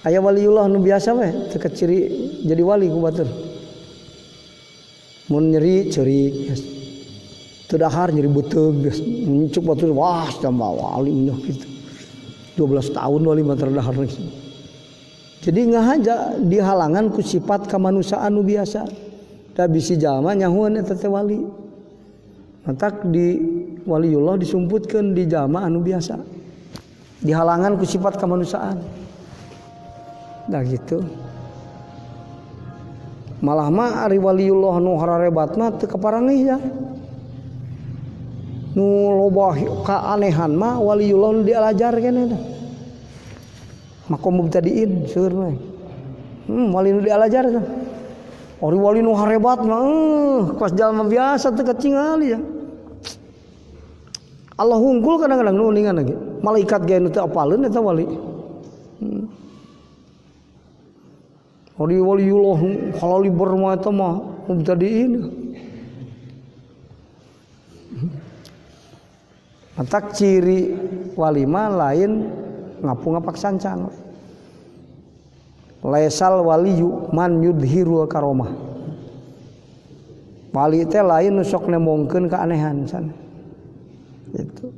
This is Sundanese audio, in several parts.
Aya waliullah nu biasa we teu ciri jadi wali ku batur. Mun nyeri ceurik teu dahar nyeri beuteug geus muncuk batur wah tambah wali nya kitu. 12 tahun wali mah terdahar. Jadi ngahaja dihalangan ku sifat kamanusiaan nu biasa. Da bisi jalma nyahuan eta teh wali. Matak di waliullah disumputkeun di jalma anu biasa. Dihalangan ku sifat kamanusiaan. Dah gitu. Malah mah ari waliullah nu hararebat mah teu kaparangih ya. Nu loba kaanehan mah waliullah nu dialajar keneh dah. Makom mubtadiin seueur we. Wali nu dialajar tah. Ori wali nu harebat mah pas jalma biasa teu katingali ya. Allah unggul kadang-kadang nu ningan lagi. Malaikat ge nu teu apaleun eta wali. Ori waliullah halaliber mah eta mah mubtadiin. Matak ciri walima lain ngapu-ngapak sancang. Laisal waliyu man yudhirul karomah. Wali teh lain nu sok nemongkeun kaanehan sana. Itu.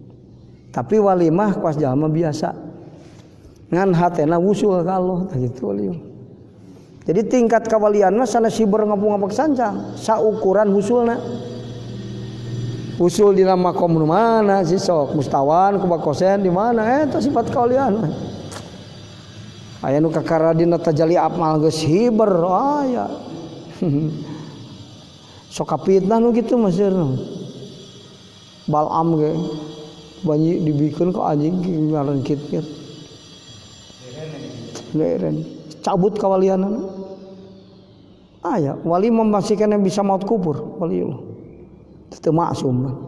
Tapi wali mah kuas jalma biasa. Ngan hatena wusul ka Allah tah kitu wali. Jadi tingkat kawalian mah sanes siber ngapu-ngapak sancang, saukuran wusulna. Usul di nama makom mana sih sok mustawan kubakosen di mana eta sifat kawalian aya nu kakaradina tajalli apmal geus hiber aya sok kapitna nu kitu mah seueur Balam ge banyi dibikeun ka anjing ngaran kitu leren cabut kawalianna aya wali masih kena bisa maut kubur waliullah teu maksum.